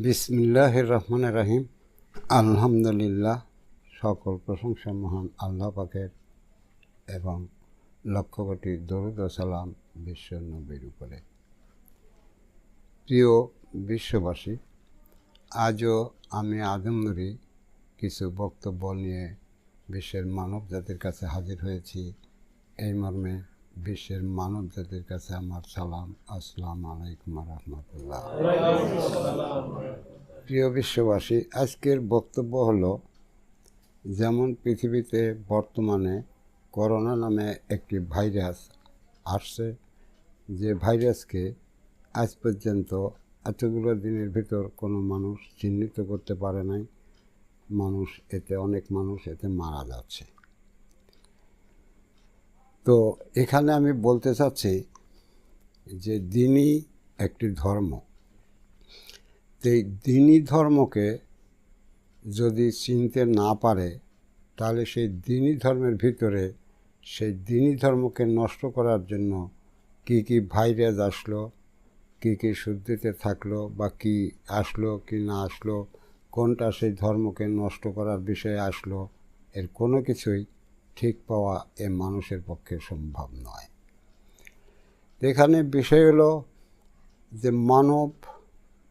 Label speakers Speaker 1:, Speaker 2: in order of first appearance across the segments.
Speaker 1: বিসমিল্লাহির রহমানির রহিম। আলহামদুলিল্লাহ, সকল প্রশংসা মহান আল্লাহ পাকের এবং লক্ষ কোটি দরুদ ও সালাম বিশ্ব নবীর উপরে। প্রিয় বিশ্ববাসী, আজও আমি আদম নুরি কিছু বক্তব্য নিয়ে বিশ্বের মানব জাতির কাছে হাজির হয়েছি। এই মর্মে বিশ্বের মানব জাতির কাছে আমার সালাম, আসসালামু আলাইকুম রহমতুল্লাহ। প্রিয় বিশ্ববাসী, আজকের বক্তব্য হলো, যেমন পৃথিবীতে বর্তমানে করোনা নামে একটি ভাইরাস আসছে, যে ভাইরাসকে আজ পর্যন্ত এতগুলো দিনের ভিতর কোনো মানুষ চিহ্নিত করতে পারে নাই। অনেক মানুষ এতে মারা যাচ্ছে। তো এখানে আমি বলতে চাচ্ছি যে দিনই একটি ধর্ম। এই দিনই ধর্মকে যদি চিনতে না পারে, তাহলে সেই দিনই ধর্মের ভিতরে সেই দিনই ধর্মকে নষ্ট করার জন্য কি কি ভাইরাস আসলো, কি কি শুদ্ধিতে থাকলো, বা কি আসলো কি না আসলো, কোনটা সেই ধর্মকে নষ্ট করার বিষয়ে আসলো, এর কোনো কিছুই ঠিক পাওয়া এ মানুষের পক্ষে সম্ভব নয়। এখানে বিষয় হলো যে মানব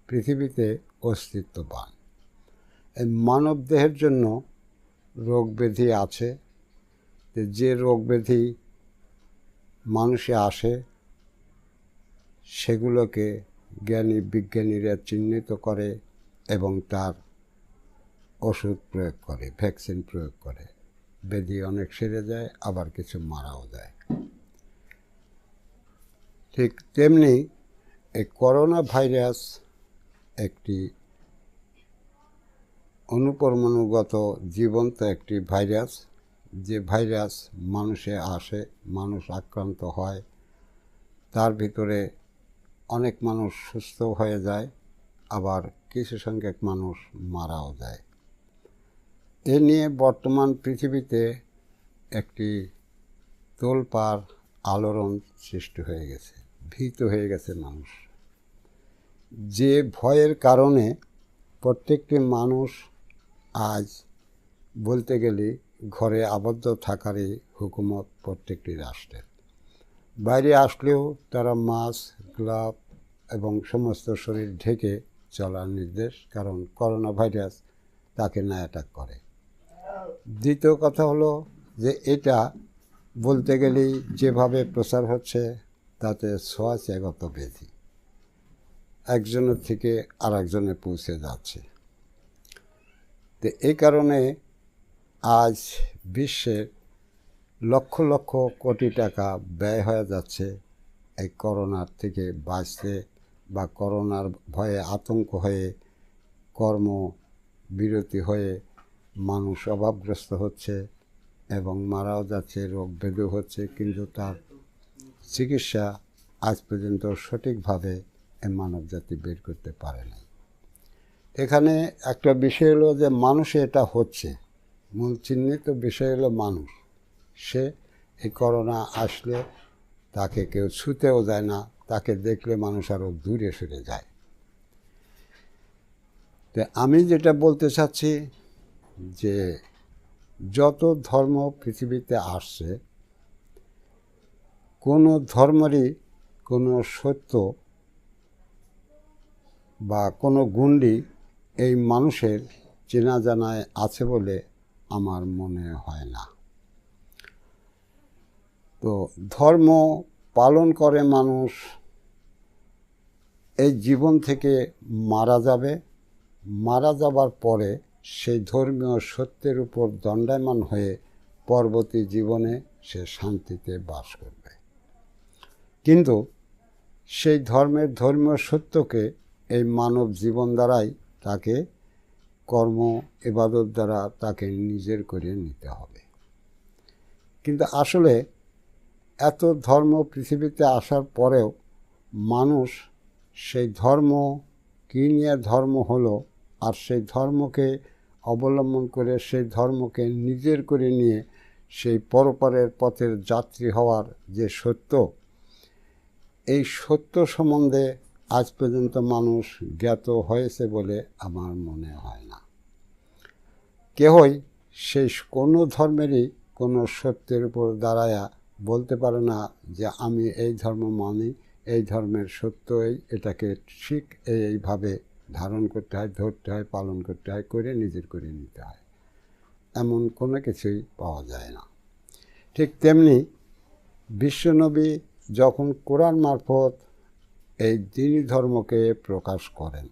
Speaker 1: পৃথিবীতে অস্তিত্ববান। এই মানব দেহের জন্য রোগ ব্যাধি আছে। যে রোগ ব্যাধি মানুষে আসে, সেগুলোকে জ্ঞানী বিজ্ঞানীরা চিহ্নিত করে এবং তার ওষুধ প্রয়োগ করে, ভ্যাকসিন প্রয়োগ করে। ব্যাধি অনেক সেরে যায়, আবার কিছু মারাও যায়। ঠিক তেমনি এই করোনা ভাইরাস একটি অনুপরমাণুগত জীবন্ত একটি ভাইরাস। যে ভাইরাস মানুষে আসে, মানুষ আক্রান্ত হয়, তার ভিতরে অনেক মানুষ সুস্থ হয়ে যায়, আবার কিছু সংখ্যক মানুষ মারাও যায়। এ নিয়ে বর্তমান পৃথিবীতে একটি তোলপাড় আলোড়ন সৃষ্টি হয়ে গেছে, ভীত হয়ে গেছে মানুষ। যে ভয়ের কারণে প্রত্যেকটি মানুষ আজ বলতে গেলে ঘরে আবদ্ধ থাকারই হুকুমত প্রত্যেকটি রাষ্ট্রের। বাইরে আসলেও তারা মাস্ক, গ্লাভ এবং সমস্ত শরীর ঢেকে চলার নির্দেশ, কারণ করোনা ভাইরাস তাকে না অ্যাটাক করে। দ্বিতীয় কথা হলো যে এটা বলতে গেলেই যেভাবে প্রচার হচ্ছে, তাতে ছোঁয়াচেগত ব্যাধি একজনের থেকে আরেকজনে পৌঁছে যাচ্ছে। তো এই কারণে আজ বিশ্বের লক্ষ লক্ষ কোটি টাকা ব্যয় হয়ে যাচ্ছে এই করোনার থেকে বাঁচতে, বা করোনার ভয়ে আতঙ্ক হয়ে কর্মবিরতি হয়ে মানুষ অভাবগ্রস্ত হচ্ছে এবং মারাও যাচ্ছে, রোগ ব্যাধি হচ্ছে, কিন্তু তার চিকিৎসা আজ পর্যন্ত সঠিকভাবে মানবজাতি বের করতে পারে না। এখানে একটা বিষয় হলো যে মানুষে এটা হচ্ছে, মূল চিহ্নিত বিষয় হলো মানুষ। সে এই করোনা আসলে তাকে কেউ ছুঁতেও যায় না, তাকে দেখলে মানুষ আরও দূরে সরে যায়। তো আমি যেটা বলতে চাচ্ছি যে যত ধর্ম পৃথিবীতে আসছে, কোনো ধর্মেরই কোনো সত্য বা কোনো গুণই এই মানুষের চেনা জানায় আছে বলে আমার মনে হয় না। তো ধর্ম পালন করে মানুষ এই জীবন থেকে মারা যাবে, মারা যাবার পরে সেই ধর্মীয় সত্যের উপর দণ্ডায়মান হয়ে পরবর্তী জীবনে সে শান্তিতে বাস করবে। কিন্তু সেই ধর্মীয় সত্যকে এই মানব জীবন দ্বারাই তাকে কর্ম ইবাদত দ্বারা তাকে নিজের করে নিতে হবে। কিন্তু আসলে এত ধর্ম পৃথিবীতে আসার পরেও মানুষ সেই ধর্ম কী নিয়ে ধর্ম হলো, আর সেই ধর্মকে অবলম্বন করে সেই ধর্মকে নিজের করে নিয়ে সেই পরপারের পথের যাত্রী হওয়ার যে সত্য, এই সত্য সম্বন্ধে আজ পর্যন্ত মানুষ জ্ঞাত হয়েছে বলে আমার মনে হয় না। কেহই সেই কোনো ধর্মেরই কোনো সত্যের উপর দাঁড়ায়া বলতে পারে না যে আমি এই ধর্ম মানি, এই ধর্মের সত্য এটাকে ঠিক এইভাবে ধারণ করতে হয়, ধরতে হয়, পালন করতে হয়, করে নিজের করে নিতে হয়, এমন কোনো কিছুই পাওয়া যায় না। ঠিক তেমনি বিশ্বনবী যখন কোরআন মারফত এই দ্বীনি ধর্মকে প্রকাশ করেন,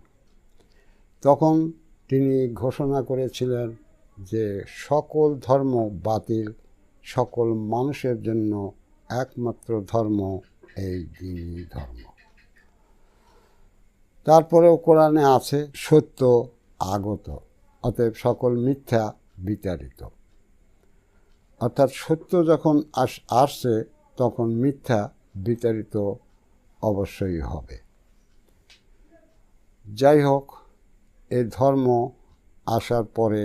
Speaker 1: তখন তিনি ঘোষণা করেছিলেন যে সকল ধর্ম বাতিল, সকল মানুষের জন্য একমাত্র ধর্ম এই দ্বীনি ধর্ম। তারপরেও কোরআনে আছে সত্য আগত, অতএব সকল মিথ্যা বিতাড়িত। অর্থাৎ সত্য যখন আসছে তখন মিথ্যা বিতাড়িত অবশ্যই হবে। যাই হোক, এই ধর্ম আসার পরে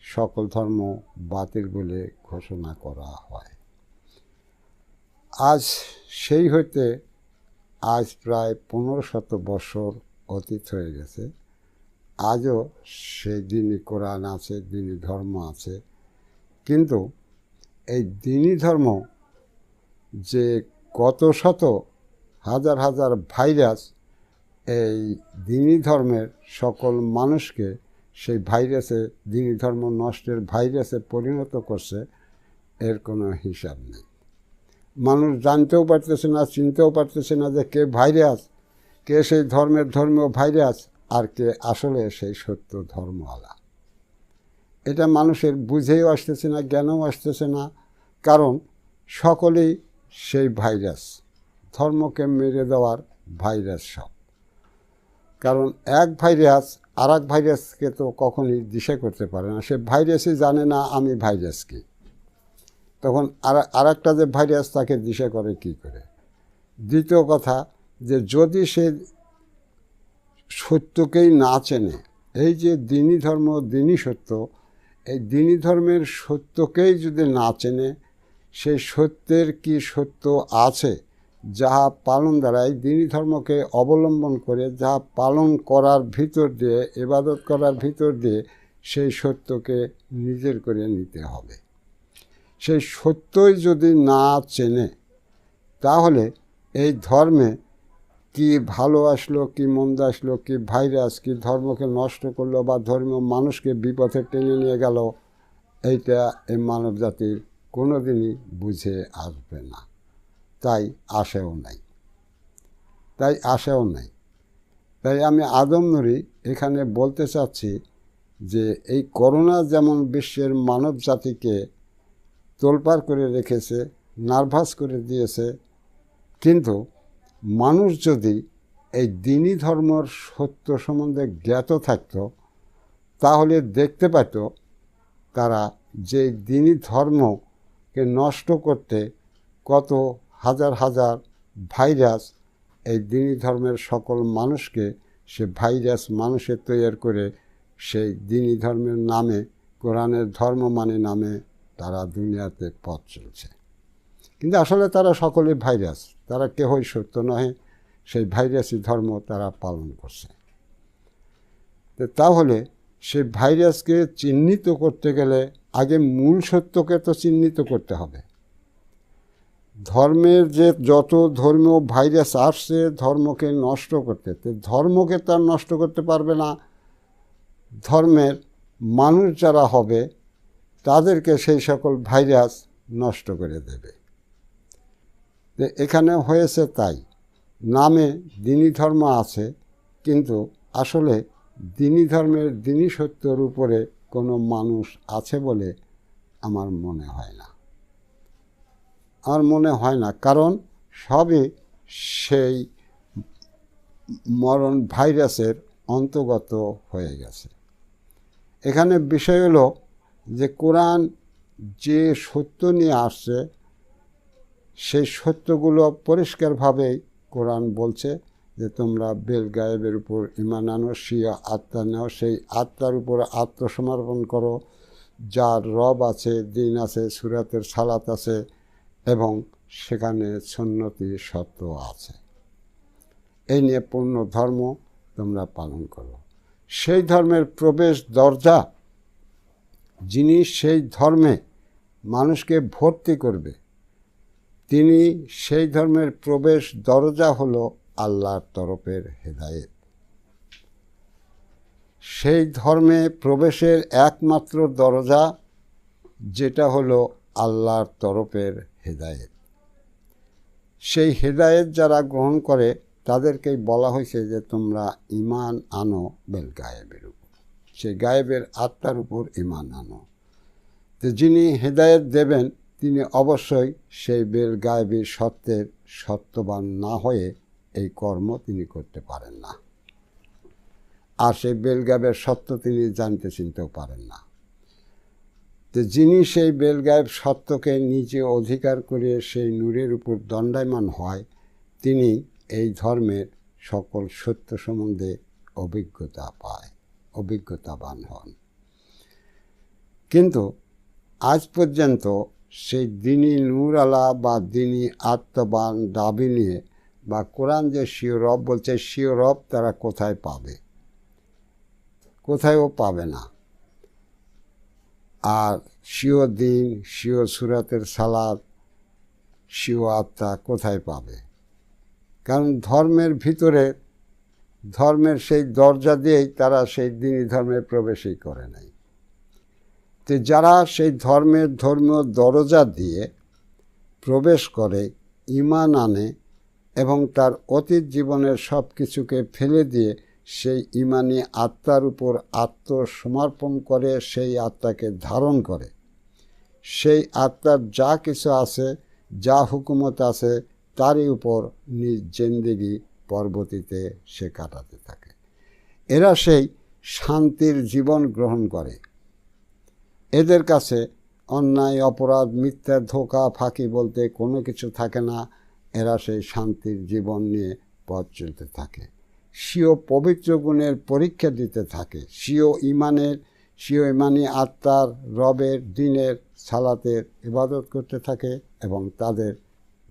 Speaker 1: সকল ধর্ম বাতিল বলে ঘোষণা করা হয়। আজ সেই হইতে আজ প্রায় 1500 বছর অতীত হয়ে গেছে। আজও সেই দ্বীনি কোরআন আছে, দ্বীনি ধর্ম আছে, কিন্তু এই দ্বীনি ধর্ম যে কত শত হাজার হাজার ভাইরাস এই দ্বীনি ধর্মের সকল মানুষকে সেই ভাইরাসে, দ্বীনি ধর্ম নষ্টের ভাইরাসে পরিণত করছে, এর কোনো হিসাব নেই। মানুষ জানতেও পারতেছে না, চিনতেও পারতেছে না যে কে ভাইরাস, কে সেই ধর্মীয় ভাইরাস, আর কে আসলে সেই সত্য ধর্মওয়ালা। এটা মানুষের বুঝেও আসতেছে না, জ্ঞানও আসতেছে না, কারণ সকলেই সেই ভাইরাস, ধর্মকে মেরে দেওয়ার ভাইরাস সব। কারণ এক ভাইরাস আর এক ভাইরাসকে তো কখনই দিশা করতে পারে না, সে ভাইরাসই জানে না আমি ভাইরাস কি, তখন আর একটা যে ভাইরাস তাকে দিশা করে কি করে। দ্বিতীয় কথা, যে যদি সে সত্যকেই না চেনে, এই যে দ্বীনি ধর্ম, দ্বীনি সত্য, এই দ্বীনি ধর্মের সত্যকেই যদি না চেনে, সেই সত্যের কি সত্য আছে যাহা পালন দ্বারাই দ্বীনি ধর্মকে অবলম্বন করে, যাহা পালন করার ভিতর দিয়ে, ইবাদত করার ভিতর দিয়ে সেই সত্যকে নিজের করে নিতে হবে। সেই সত্যই যদি না চেনে, তাহলে এই ধর্মে কি ভালো আসলো, কি মন্দ আসলো, কি ভাইরাস, কি ধর্মকে নষ্ট করলো বা ধর্মীয় মানুষকে বিপথে টেনে নিয়ে গেল, এইটা এই মানব জাতির কোনো দিনই বুঝে আসবে না, তাই আসেও নাই। তাই আমি আদম নুরি এখানে বলতে চাচ্ছি যে এই করোনা যেমন বিশ্বের মানব জাতিকে তোলপাড় করে রেখেছে, নার্ভাস করে দিয়েছে, কিন্তু মানুষ যদি এই দ্বীনি ধর্মর সত্য সম্বন্ধে জ্ঞাত থাকত, তাহলে দেখতে পেত তারা যে দ্বীনি ধর্মকে নষ্ট করতে কত হাজার হাজার ভাইরাস এই দ্বীনি ধর্মের সকল মানুষকে, সে ভাইরাস মানুষের তৈরি করে সেই দ্বীনি ধর্মের নামে, কোরআনের ধর্ম মানে নামে তারা দুনিয়াতে পথ চলছে। কিন্তু আসলে তারা সকলে ভাইরাস, তারা কেহই সত্য নহে, সেই ভাইরাসই ধর্ম তারা পালন করছে। তাহলে সেই ভাইরাসকে চিহ্নিত করতে গেলে আগে মূল সত্যকে তো চিহ্নিত করতে হবে। ধর্মের যে যত ধর্মীয় ভাইরাস আসছে ধর্মকে নষ্ট করতে, ধর্মকে তার নষ্ট করতে পারবে না, ধর্মের মানুষ যারা হবে তাদেরকে সেই সকল ভাইরাস নষ্ট করে দেবে। এখানে হয়েছে তাই, নামে দ্বীনি ধর্ম আছে, কিন্তু আসলে দ্বীনি ধর্মের দ্বীনি সত্যর উপরে কোনো মানুষ আছে বলে আমার মনে হয় না। কারণ সবই সেই মরণ ভাইরাসের অন্তর্গত হয়ে গেছে। এখানে বিষয় হলো যে কোরআন যে সত্য নিয়ে আসছে, সেই সত্যগুলো পরিষ্কারভাবেই কোরআন বলছে যে তোমরা বেল গায়েবের উপর ঈমান আনো, স্বীয় আত্মা নাও, সেই আত্মার উপর আত্মসমর্পণ করো, যার রব আছে, দিন আছে, সুরাতের সালাত আছে এবং সেখানে সুন্নতি সত্য আছে। এই নিয়ে পূর্ণ ধর্ম তোমরা পালন করো। সেই ধর্মের প্রবেশ দরজা, যিনি সেই ধর্মে মানুষকে ভর্তি করবে, তিনি সেই ধর্মের প্রবেশ দরজা হলো আল্লাহর তরফের হেদায়েত। সেই ধর্মে প্রবেশের একমাত্র দরজা যেটা হলো আল্লাহর তরফের হেদায়েত। সেই হেদায়েত যারা গ্রহণ করে তাদেরকেই বলা হয়েছে যে তোমরা ঈমান আনো বেল গায়েবের উপর, সেই গায়েবের আত্মার উপর ঈমান আনো। তো যিনি হেদায়েত দেবেন তিনি অবশ্যই সেই বেল গায়েবের সত্যের সত্যবান না হয়ে এই কর্ম তিনি করতে পারেন না, আর সেই বেল গায়েবের সত্য তিনি জানতে চিনতেও পারেন না। তো যিনি সেই বেল গায়েব সত্যকে নিজে অধিকার করে সেই নূরের উপর দণ্ডায়মান হয়, তিনি এই ধর্মের সকল সত্য সম্বন্ধে অভিজ্ঞতাবান হন। কিন্তু আজ পর্যন্ত সেই দিনী নূরআলা বা দিনী আত্মবান দাবি নিয়ে বা কোরআন যে স্বীয় রব বলছে, স্বীয় রব তারা কোথায় পাবে? কোথায়ও পাবে না। আর স্বীয় দিন, স্বীয় সুরাতের সালাত, স্বীয় আত্মা কোথায় পাবে? কারণ ধর্মের ভিতরে, ধর্মের সেই দরজা দিয়েই তারা সেই দিনী ধর্মে প্রবেশই করে নাই। তো যারা সেই ধর্মের ধর্মীয় দরজা দিয়ে প্রবেশ করে, ঈমান আনে এবং তার অতীত জীবনের সব কিছুকে ফেলে দিয়ে সেই ঈমানি আত্মার উপর আত্মসমর্পণ করে, সেই আত্মাকে ধারণ করে, সেই আত্মার যা কিছু আছে, যা হুকুমত আছে, তারই উপর নিজ জিন্দেগি পরবর্তীতে সে কাটাতে থাকে। এরা সেই শান্তির জীবন গ্রহণ করে। এদের কাছে অন্যায়, অপরাধ, মিথ্যা, ধোঁকা, ফাঁকি বলতে কোনো কিছু থাকে না। এরা সেই শান্তির জীবন নিয়ে পথ চলতে থাকে, স্বীয় পবিত্র গুণের পরীক্ষা দিতে থাকে, স্বীয় ঈমানি আত্মার, রবের, দিনের, সালাতের ইবাদত করতে থাকে এবং তাদের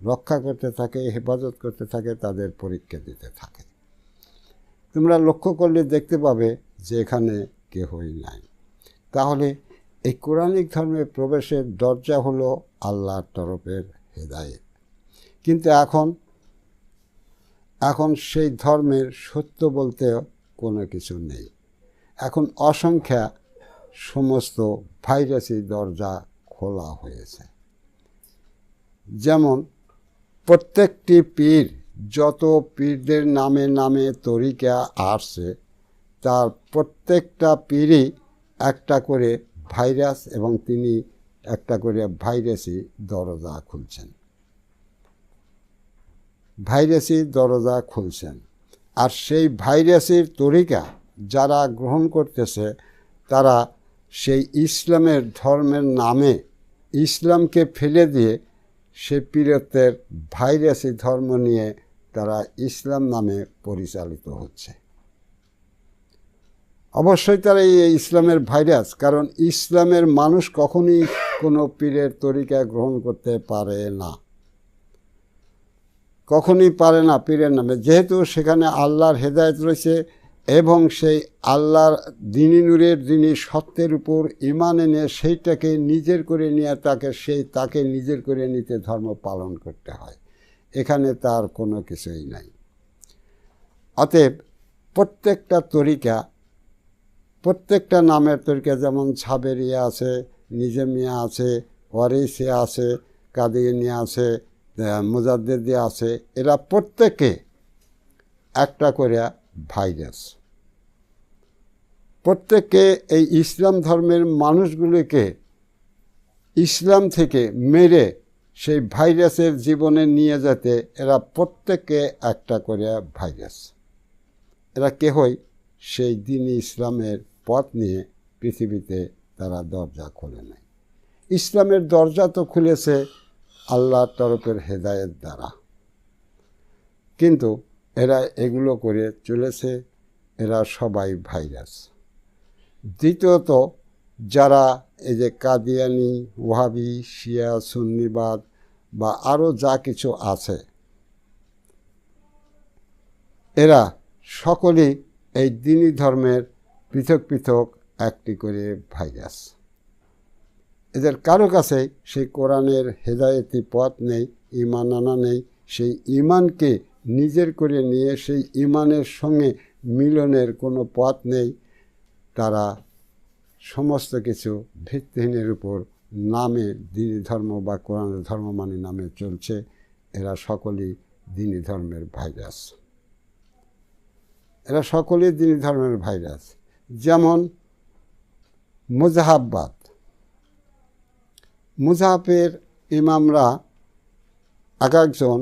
Speaker 1: রক্ষা করতে থাকে, হেফাজত করতে থাকে, তাদের পরীক্ষা দিতে থাকে। তোমরা লক্ষ্য করলে দেখতে পাবে যে এখানে কেহই নাই। তাহলে এই কোরআনিক ধর্মে প্রবেশের দরজা হলো আল্লাহর তরফের হেদায়েত। কিন্তু এখন সেই ধর্মের সত্য বলতে কোনো কিছু নেই। এখন অসংখ্য সমস্ত ভাইরাসি দরজা খোলা হয়েছে। যেমন প্রত্যেকটি পীর, যত পীরদের নামে নামে তরিকা আসছে, তার প্রত্যেকটা পীরই একটা করে ভাইরাস এবং তিনি একটা করে ভাইরাসি দরজা খুলছেন, আর সেই ভাইরাসের তরিকা যারা গ্রহণ করতেছে, তারা সেই ইসলামের ধর্মের নামে ইসলামকে ফেলে দিয়ে সে পীরত্বের ভাইরাসি ধর্ম নিয়ে তারা ইসলাম নামে পরিচালিত হচ্ছে। অবশ্যই তারা এই ইসলামের ভাইরাস, কারণ ইসলামের মানুষ কখনই কোনো পীরের তরিকা গ্রহণ করতে পারে না, কখনই পারে না পীরের নামে, যেহেতু সেখানে আল্লাহর হেদায়েত রয়েছে এবং সেই আল্লাহর দিনী নূরের, দিনী সত্যের উপর ঈমান এনে সেইটাকে নিজের করে নিয়ে তাকে নিজের করে নিতে ধর্ম পালন করতে হয়। এখানে তার কোনো কিছুই নাই। অতএব প্রত্যেকটা তরিকা, প্রত্যেকটা নামের তরিকা, যেমন সাবেরিয়া আছে, নিজামিয়া আছে, ওয়ারিসিয়া আছে, কাদিয়ানিয়া আছে, মুজাদ্দিদি আছে, এরা প্রত্যেকে একটা করে ভাইরাস। প্রত্যেকে এই ইসলাম ধর্মের মানুষগুলিকে ইসলাম থেকে মেরে সেই ভাইরাসের জীবনে নিয়ে যেতে এরা প্রত্যেকে একটা করে ভাইরাস। এরা কেহই সেই দ্বীন ইসলামের পথ নিয়ে পৃথিবীতে তারা দরজা খোলে নাই। ইসলামের দরজা তো খুলেছে আল্লাহর তরফের হেদায়েত দ্বারা, কিন্তু এরা এগুলো করে চলেছে, এরা সবাই ভাইরাস। দ্বিতীয়ত, যারা এই যে কাদিয়ানি, ওয়াহাবি, শিয়া, সুন্নিবাদ বা আরও যা কিছু আছে, এরা সকলেই এই দ্বীনি ধর্মের পৃথক পৃথক একটি করে ভাইরাস। এদের কারো কাছে সেই কোরআনের হেদায়েতি পথ নেই, ঈমান আনা নেই। সেই ঈমানকে নিজের করে নিয়ে সেই ঈমানের সঙ্গে মিলনের কোনো পথ নেই। তারা সমস্ত কিছু ভিত্তিহীনের উপর নামে দ্বীনি ধর্ম বা কোরআনের ধর্ম মানে নামে চলছে। এরা সকলেই দ্বীনি ধর্মের ভাইরাস। এরা সকলেই দ্বীনি ধর্মের ভাইরাস। যেমন মুজাহাববাদ, মুজাহাবের ইমামরা এক একজন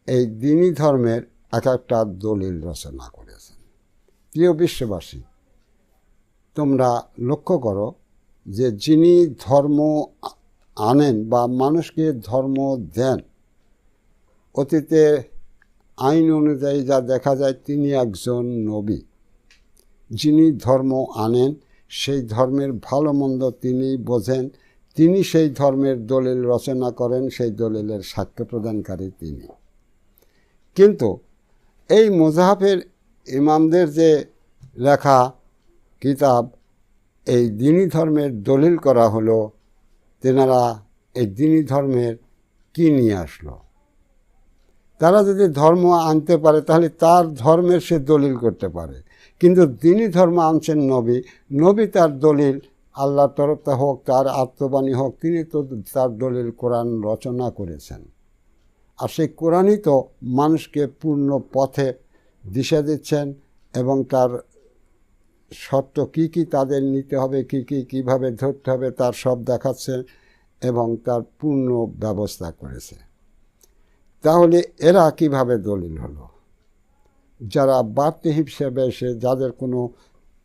Speaker 1: এই দ্বীনি ধর্মের এক একটা দলিল রচনা করেছেন। প্রিয় বিশ্ববাসী, তোমরা লক্ষ্য করো যে যিনি ধর্ম আনেন বা মানুষকে ধর্ম দেন, অতীতে আইন অনুযায়ী যা দেখা যায় তিনি একজন নবী। যিনি ধর্ম আনেন সেই ধর্মের ভালো মন্দ তিনি বোঝেন, তিনি সেই ধর্মের দলিল রচনা করেন, সেই দলিলের সাক্ষ্য প্রদানকারী তিনি। কিন্তু এই মুজাহাবের ইমামদের যে লেখা কিতাব, এই দ্বীনি ধর্মের দলিল করা হলো, তেনারা এই দ্বীনি ধর্মের কী নিয়ে আসলো? তারা যদি ধর্ম আনতে পারে তাহলে তার ধর্মের সে দলিল করতে পারে, কিন্তু দ্বীনি ধর্ম আনছেন নবী, নবী তার দলিল আল্লাহর তরফে হোক, তার আত্মবাণী হোক, তিনি তো তার দলিল কোরআন রচনা করেছেন। আর সেই কোরআনই তো মানুষকে পূর্ণ পথে দিশা দিচ্ছেন এবং তার সত্য কী কী তাদের নিতে হবে, কী কী কীভাবে ধরতে হবে তার সব দেখাচ্ছেন এবং তার পূর্ণ ব্যবস্থা করেছে। তাহলে এরা কিভাবে দলিল হলো? যারা বাড়তি হিসেবে এসে, যাদের কোনো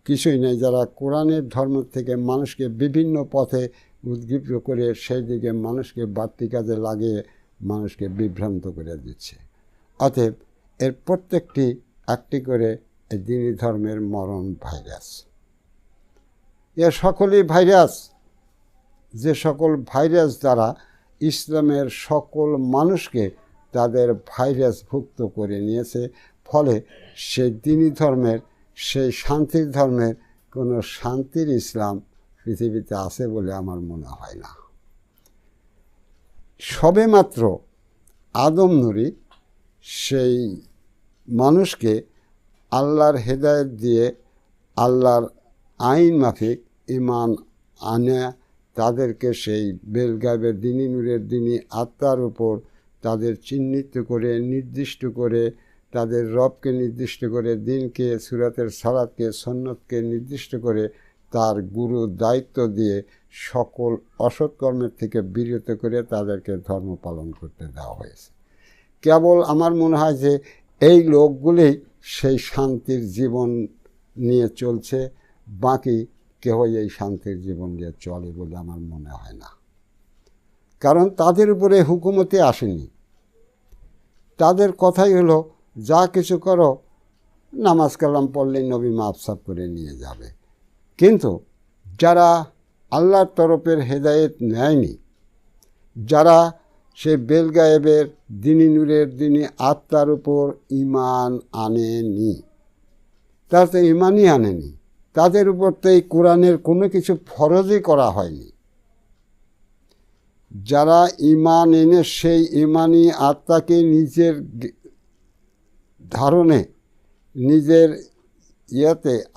Speaker 1: কিছুই নেই, যারা কোরআনের ধর্ম থেকে মানুষকে বিভিন্ন পথে উদ্দীপ্ত করে সেই দিকে মানুষকে বাড়তি কাজে লাগিয়ে মানুষকে বিভ্রান্ত করে দিচ্ছে। অতএব এর প্রত্যেকটি একটি করে এই দ্বীনি ধর্মের মরণ ভাইরাস। এর সকলই ভাইরাস, যে সকল ভাইরাস দ্বারা ইসলামের সকল মানুষকে তাদের ভাইরাসভুক্ত করে নিয়েছে। ফলে সেই দ্বীনি ধর্মের, সেই শান্তির ধর্মের কোনো শান্তির ইসলাম পৃথিবীতে আছে বলে আমার মনে হয় না। সবেমাত্র আদম নূরি সেই মানুষকে আল্লাহর হেদায়েত দিয়ে আল্লাহর আইন মাফিক ঈমান আনে, তাদেরকে সেই বেলগায়েবের দ্বীনি নূরের দ্বীনি আত্মার উপর তাদের চিহ্নিত করে, নির্দিষ্ট করে, তাদের রবকে নির্দিষ্ট করে, দিনকে, সুরাতের সালাতকে, সুন্নতকে নির্দিষ্ট করে তার গুরু দায়িত্ব দিয়ে সকল অসৎকর্মের থেকে বিরত করে তাদেরকে ধর্ম পালন করতে দেওয়া হয়েছে। কেবল আমার মনে হয় যে এই লোকগুলোই সেই শান্তির জীবন নিয়ে চলছে, বাকি কেউই এই শান্তির জীবন নিয়ে চলে বলে আমার মনে হয় না। কারণ তাদের উপরে হুকুমতে আসেনি। তাদের কথাই হলো যা কিছু করো, নামাজ কালাম পড়লেই নবী মাফসাফ করে নিয়ে যাবে। কিন্তু যারা আল্লাহর তরফের হেদায়েত নেয়নি, যারা সে বেলগায়েবের দ্বীনি নূরের দ্বীনি আত্মার উপর ঈমান আনেনি, তারা তো ঈমানই আনেনি, তাদের উপর তো এই কোরআনের কোনো কিছু ফরজই করা হয়নি। যারা ঈমান এনে সেই ঈমানি আত্মাকে নিজের ধারণে, নিজের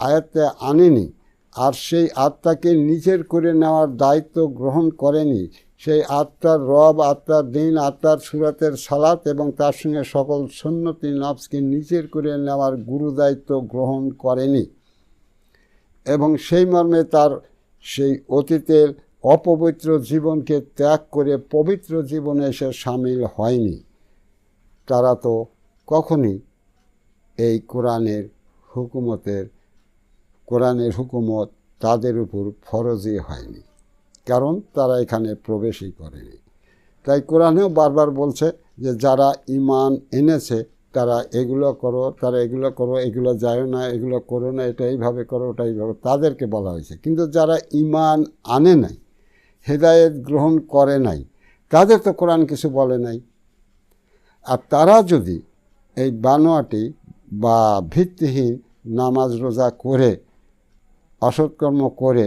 Speaker 1: আয়ত্তে আনেনি, আর সেই আত্মাকে নিজের করে নেওয়ার দায়িত্ব গ্রহণ করেনি, সেই আত্মার রব, আত্মার দিন, আত্মার সুরাতের সালাত এবং তার সঙ্গে সকল সুন্নতি নফসকে নিজের করে নেওয়ার গুরু দায়িত্ব গ্রহণ করেনি এবং সেই মর্মে তার সেই অতীতের অপবিত্র জীবনকে ত্যাগ করে পবিত্র জীবনে এসে সামিল হয়নি, তারা তো কখনই এই কোরআনের হুকুমত তাদের উপর ফরজই হয়নি, কারণ তারা এখানে প্রবেশই করেনি। তাই কোরআনেও বারবার বলছে যে যারা ঈমান এনেছে তারা এগুলো করো, তারা এগুলো করো, এগুলো যায় না, এগুলো করো না, এটা এইভাবে করো, ওটা এইভাবে, তাদেরকে বলা হয়েছে। কিন্তু যারা ঈমান আনে নাই, হেদায়েত গ্রহণ করে নাই, তাদের তো কোরআন কিছু বলে নাই। আর তারা যদি এই বানোয়াটি বা ভিত্তিহীন নামাজ রোজা করে অসৎকর্ম করে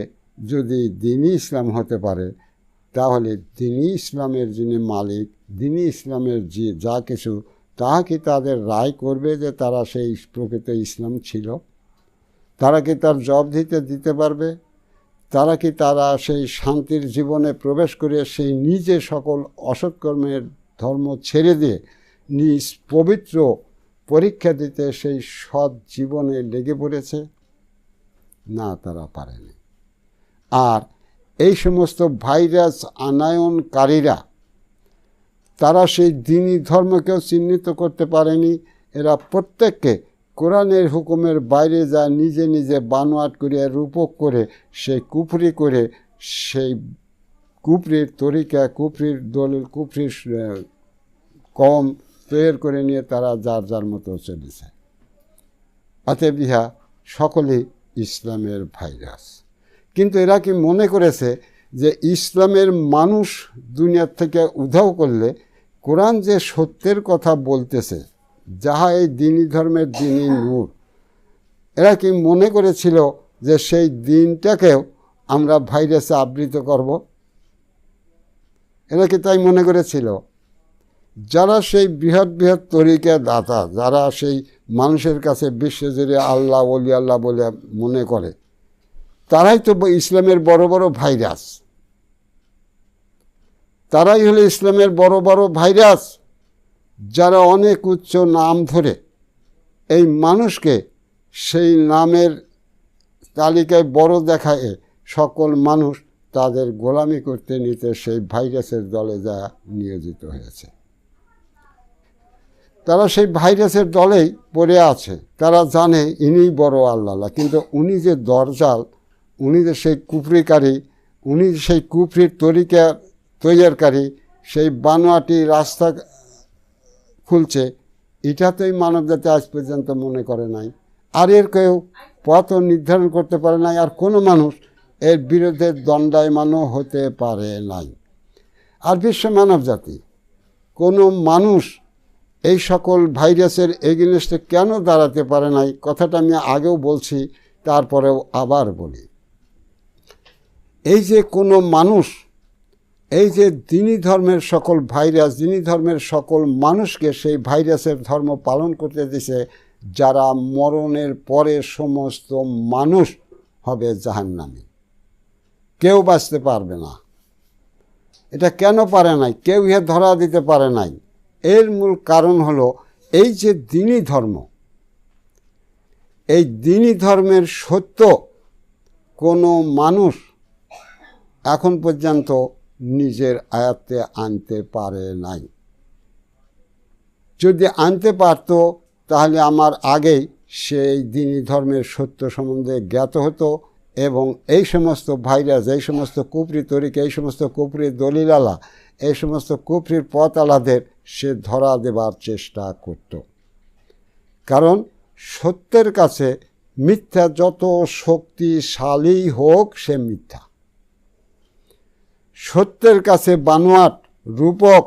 Speaker 1: যদি দ্বীনি ইসলাম হতে পারে, তাহলে দ্বীনি ইসলামের যিনি মালিক, দ্বীনি ইসলামের যে যা কিছু, তাহা কি তাদের রায় করবে যে তারা সেই প্রকৃত ইসলাম ছিল? তারা কি তার জবাব দিতে পারবে? তারা কি তারা সেই শান্তির জীবনে প্রবেশ করে সেই নিজে সকল অসৎকর্মের ধর্ম ছেড়ে দিয়ে নিজ পবিত্র পরীক্ষা দিতে সেই সৎ জীবনে লেগে পড়েছে? না, তারা পারেনি। আর এই সমস্ত ভাইরাস আনায়নকারীরা, তারা সেই দ্বীনি ধর্মকেও চিহ্নিত করতে পারেনি। এরা প্রত্যেককে কোরআনের হুকুমের বাইরে যা নিজে নিজে বানোয়াট করিয়া রূপক করে সেই কুফরি করে, সেই কুফরির তরিকা, কুফরির দলিল, কুফরির কম তৈরি করে নিয়ে তারা যার যার মতো চলেছে। অতএব ইহা সকলেই ইসলামের ভাইরাস। কিন্তু এরা কি মনে করেছে যে ইসলামের মানুষ দুনিয়ার থেকে উধাও করলে কোরআন যে সত্যের কথা বলতেছে, যাহা এই দ্বীনি ধর্মের দ্বীনি নূর, এরা কি মনে করেছিল যে সেই দিনটাকেও আমরা ভাইরাসে আবৃত করব? এরা কি তাই মনে করেছিল? যারা সেই বৃহৎ বৃহৎ তরিকা দাতা, যারা সেই মানুষের কাছে বিশ্বজুড়ে আল্লাহ ওলি আল্লাহ বলে মনে করে, তারাই তো ইসলামের বড় বড় ভাইরাস। তারাই হলো ইসলামের বড় বড় ভাইরাস, যারা অনেক উচ্চ নাম ধরে এই মানুষকে সেই নামের তালিকায় বড় দেখায় সকল মানুষ তাদের গোলামি করতে নিতে সেই ভাইরাসের দলে যা নিয়োজিত হয়েছে। তারা সেই ভাইরাসের দলেই পড়ে আছে। তারা জানে ইনিই বড় আল্লাহ, কিন্তু উনি যে দরজাল, উনি যে সেই কুফরিকারী, উনি সেই কুফরির তরিকা তৈরিকারী, সেই বানোয়াটি রাস্তা খুলছে, এটাতেই মানবজাতি আজ পর্যন্ত মনে করে নাই। আর এর কেউ পথও নির্ধারণ করতে পারে নাই, আর কোনো মানুষ এর বিরুদ্ধে দণ্ডায়মানও হতে পারে নাই। আর বিশ্ব মানবজাতি কোনো মানুষ এই সকল ভাইরাসের এগেনস্টে কেন দাঁড়াতে পারে নাই, কথাটা আমি আগেও বলছি, তারপরেও আবার বলি। এই যে কোনো মানুষ, এই যে দ্বীনি ধর্মের সকল ভাইরাস, দ্বীনি ধর্মের সকল মানুষকে সেই ভাইরাসের ধর্ম পালন করতে দিছে, যারা মরণের পরে সমস্ত মানুষ হবে জাহান্নামী, কেউ বাঁচতে পারবে না। এটা কেন পারে নাই? কেউ ইহা ধরা দিতে পারে নাই। এর মূল কারণ হলো এই যে দ্বীনি ধর্ম, এই দ্বীনি ধর্মের সত্য কোনো মানুষ এখন পর্যন্ত নিজের আয়ত্তে আনতে পারে নাই। যদি আনতে পারত, তাহলে আমার আগেই সেই দ্বীনি ধর্মের সত্য সম্বন্ধে জ্ঞাত হতো, এবং এই সমস্ত ভাইরাস, এই সমস্ত কুফরি তরিকা, এই সমস্ত কুফরি দলিলালা, এই সমস্ত কুফরির পথআলাদের সে ধরা দেবার চেষ্টা করত। কারণ সত্যের কাছে মিথ্যা যত শক্তিশালী হোক, সে মিথ্যা। সত্যের কাছে বানোয়াট রূপক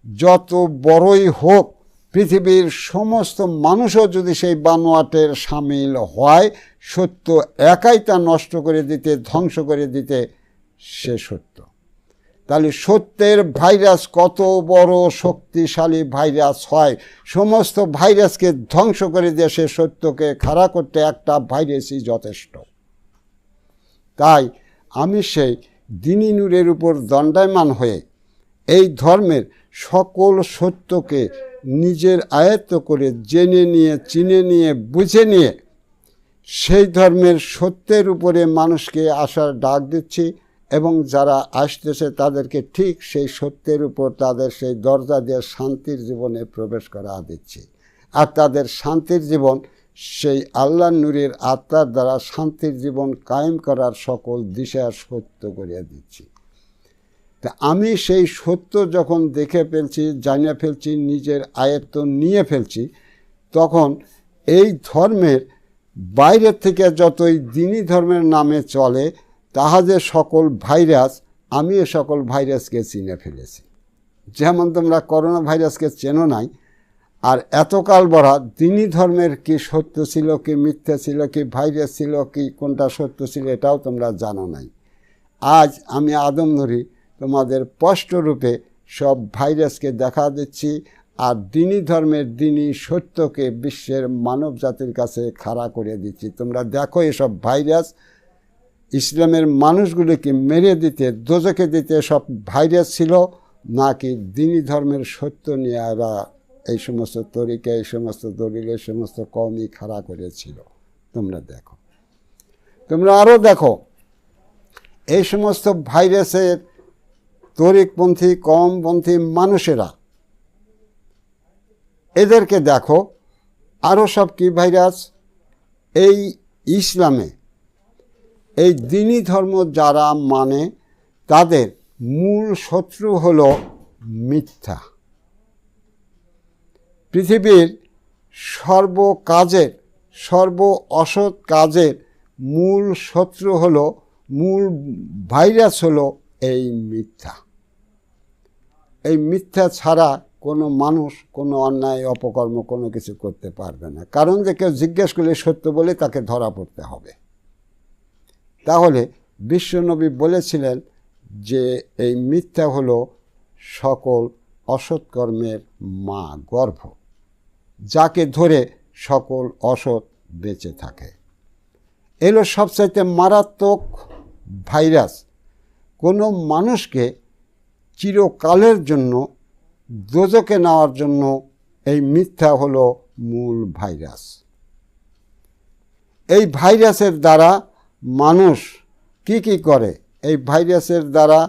Speaker 1: যত বড়ই হোক, পৃথিবীর সমস্ত মানুষও যদি সেই বানোয়াটের সামিল হয়, সত্য একাই তা নষ্ট করে দিতে, ধ্বংস করে দিতে সে সত্য। তাহলে সত্যের ভাইরাস কত বড় শক্তিশালী ভাইরাস হয়, সমস্ত ভাইরাসকে ধ্বংস করে দিয়ে সে সত্যকে খাড়া করতে একটা ভাইরাসই যথেষ্ট। তাই আমি সেই দ্বীনি নূরের উপর দণ্ডায়মান হয়ে এই ধর্মের সকল সত্যকে নিজের আয়ত্ত করে জেনে নিয়ে, চিনে নিয়ে, বুঝে নিয়ে সেই ধর্মের সত্যের উপরে মানুষকে আসার ডাক দিচ্ছি, এবং যারা আসতেছে তাদেরকে ঠিক সেই সত্যের উপর তাদের সেই দরজা দিয়ে শান্তির জীবনে প্রবেশ করা দিচ্ছি। আর তাদের শান্তির জীবন সেই আল্লাহ নূরের আত্মার দ্বারা শান্তির জীবন কায়েম করার সকল দিশা সত্য করিয়া দিচ্ছি। তা আমি সেই সত্য যখন দেখে ফেলছি, জানিয়ে ফেলছি, নিজের আয়ত্ত নিয়ে ফেলছি, তখন এই ধর্মের বাইরের থেকে যতই দ্বীনি ধর্মের নামে চলে, তাহা যে সকল ভাইরাস, আমি এ সকল ভাইরাসকে চিনে ফেলেছি। যেমন তোমরা করোনা ভাইরাসকে চেনো নাই, আর এতকাল বড়া দিনী ধর্মের কি সত্য ছিল, কি মিথ্যা ছিল, কি ভাইরাস ছিল, কি কোনটা সত্য ছিল, এটাও তোমরা জানো নাই। আজ আমি আদম নূরি তোমাদের স্পষ্টরূপে সব ভাইরাসকে দেখা দিচ্ছি, আর দিনী ধর্মের দিনী সত্যকে বিশ্বের মানব জাতির কাছে খাড়া করে দিচ্ছি। তোমরা দেখো এসব ভাইরাস ইসলামের মানুষগুলিকে মেরে দিতে, দোজখে দিতে সব ভাইরাস ছিল, নাকি দিনী ধর্মের সত্য নিয়ে এরা এই সমস্ত তরিকা, এই সমস্ত দলিল, এই সমস্ত কওমই খাড়া করেছিল। তোমরা দেখো, তোমরা আরও দেখো এই সমস্ত ভাইরাসের তরিকপন্থী কওমপন্থী মানুষেরা, এদেরকে দেখো আরও সব কি ভাইরাস। এই ইসলামে এই দিনী ধর্ম যারা মানে তাদের মূল শত্রু হলো মিথ্যা। পৃথিবীর সর্ব অসৎ কাজের মূল শত্রু হলো, মূল ভাইরাস হলো এই মিথ্যা। এই মিথ্যা ছাড়া কোনো মানুষ কোনো অন্যায় অপকর্ম কোনো কিছু করতে পারবে না। কারণ যে কেউ জিজ্ঞেস করলে সত্য বলে তাকে ধরা পড়তে হবে। তাহলে বিশ্বনবী বলেছিলেন যে এই মিথ্যা হলো সকল অসৎকর্মের মা, গর্ভ, যাকে ধরে সকল অসৎ বেঁচে থাকে। এলো সবচাইতে মারাত্মক ভাইরাস। কোনো মানুষকে চিরকালের জন্য দোজখে নেওয়ার জন্য এই মিথ্যা হলো মূল ভাইরাস। এই ভাইরাসের দ্বারা মানুষ কি করে? এই ভাইরাসের দ্বারা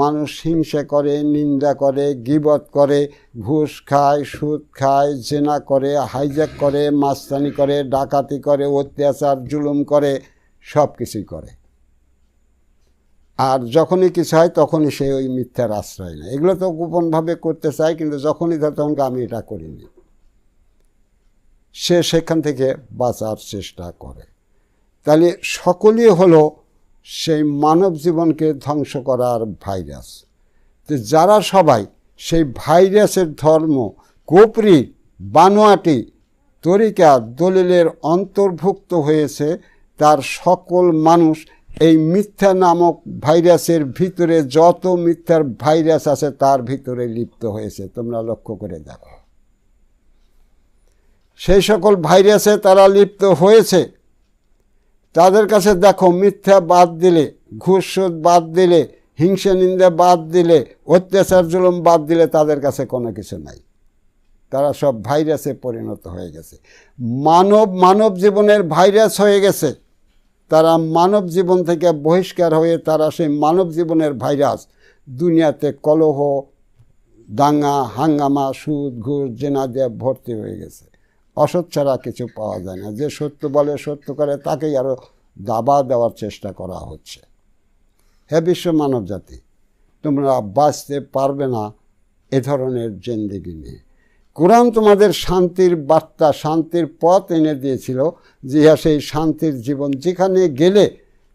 Speaker 1: মানুষ হিংসা করে, নিন্দা করে, গীবত করে, ঘুষ খায়, সুদ খায়, জেনা করে, হাইজ্যাক করে, মাস্তানি করে, ডাকাতি করে, অত্যাচার জুলুম করে, সব কিছুই করে। আর যখনই কিছু হয় তখনই সে ওই মিথ্যার আশ্রয় নেয়। এগুলো তো গোপনভাবে করতে চায়, কিন্তু যখনই ধর তখন আমি এটা করিনি, সে সেখান থেকে বাঁচার চেষ্টা করে। তাহলে সকলই হলো সেই মানব জীবনকে ধ্বংস করার ভাইরাস। তো যারা সবাই সেই ভাইরাসের ধর্ম, কোপরি, বানোয়াটি, তরিকা, দলিলের অন্তর্ভুক্ত হয়েছে, তার সকল মানুষ এই মিথ্যা নামক ভাইরাসের ভিতরে, যত মিথ্যার ভাইরাস আছে তার ভিতরে লিপ্ত হয়েছে। তোমরা লক্ষ্য করে দেখো, সেই সকল ভাইরাসে তারা লিপ্ত হয়েছে। তাদের কাছে দেখো, মিথ্যা বাদ দিলে, ঘুষ সুদ বাদ দিলে, হিংসা নিন্দা বাদ দিলে, অত্যাচার জুলুম বাদ দিলে তাদের কাছে কোনো কিছু নাই। তারা সব ভাইরাসে পরিণত হয়ে গেছে। মানব জীবনের ভাইরাস হয়ে গেছে। তারা মানব জীবন থেকে বহিষ্কার হয়ে তারা সেই মানব জীবনের ভাইরাস। দুনিয়াতে কলহ, দাঙ্গা, হাঙ্গামা, সুদ, ঘুষ, জেনা দিয়ে ভর্তি হয়ে গেছে। অসৎ ছাড়া কিছু পাওয়া যায় না। যে সত্য বলে, সত্য করে, তাকেই আরও দাবা দেওয়ার চেষ্টা করা হচ্ছে। হে বিশ্ব মানব জাতি, তোমরা বাঁচতে পারবে না এ ধরনের জিন্দেগি নিয়ে। কোরআন তোমাদের শান্তির বার্তা, শান্তির পথ এনে দিয়েছিল, যে সেই শান্তির জীবন যেখানে গেলে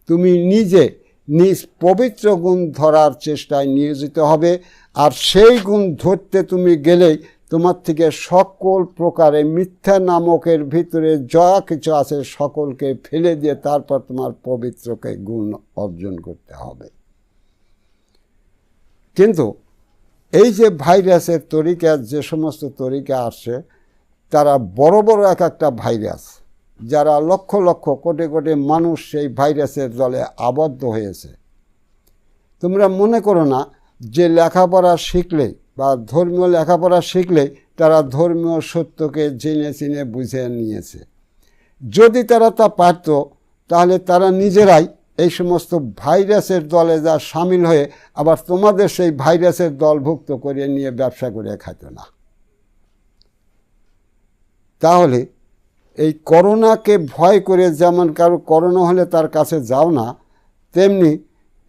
Speaker 1: তুমি নিজে নিজ পবিত্র গুণ ধরার চেষ্টায় নিয়োজিত হবে। আর সেই গুণ ধরতে তুমি গেলেই তোমার থেকে সকল প্রকারে মিথ্যা নামকের ভিতরে যা কিছু আছে সকলকে ফেলে দিয়ে তারপর তোমার পবিত্রকে গুণ অর্জন করতে হবে। কিন্তু এই যে ভাইরাসের তরিকা, যে সমস্ত তরিকা আসছে, তারা বড় বড় এক একটা ভাইরাস, যারা লক্ষ লক্ষ কোটি কোটি মানুষ সেই ভাইরাসের দলে আবদ্ধ হয়েছে। তোমরা মনে করো না যে লেখাপড়া শিখলেই বা ধর্মীয় লেখাপড়া শিখলেই তারা ধর্মীয় সত্যকে জেনে চিনে বুঝে নিয়েছে। যদি তারা তা পারত, তাহলে তারা নিজেরাই এই সমস্ত ভাইরাসের দলে যা সামিল হয়ে আবার তোমাদের সেই ভাইরাসের দলভুক্ত করে নিয়ে ব্যবসা করে খাইত না। তাহলে এই করোনাকে ভয় করে, যেমন কারো করোনা হলে তার কাছে যাও না, তেমনি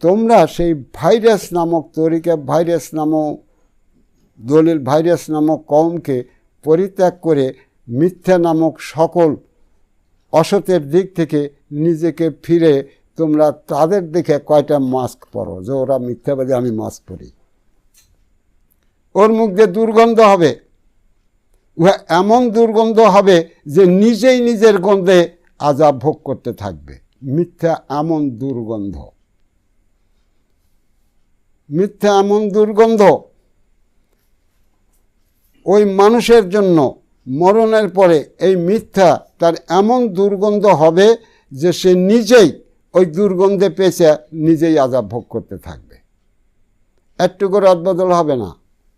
Speaker 1: তোমরা সেই ভাইরাস নামক তরিকা, ভাইরাস নামক দলিল, ভাইরাস নামক কওমকে পরিত্যাগ করে মিথ্যা নামক সকল অসতের দিক থেকে নিজেকে ফিরে তোমরা তাদের দেখে কয়টা মাস্ক পরো, যে ওরা মিথ্যাবাদী, আমি মাস্ক পরি, ওর মুখ দিয়ে দুর্গন্ধ হবে, উহা এমন দুর্গন্ধ হবে যে নিজেই নিজের গন্ধে আযাব ভোগ করতে থাকবে। মিথ্যা এমন দুর্গন্ধ, মিথ্যা এমন দুর্গন্ধ ওই মানুষের জন্য মরণের পরে এই মিথ্যা তার এমন দুর্গন্ধ হবে যে সে নিজেই ওই দুর্গন্ধে পেঁচে নিজেই আযাব ভোগ করতে থাকবে। একটুকু রদবদল হবে না।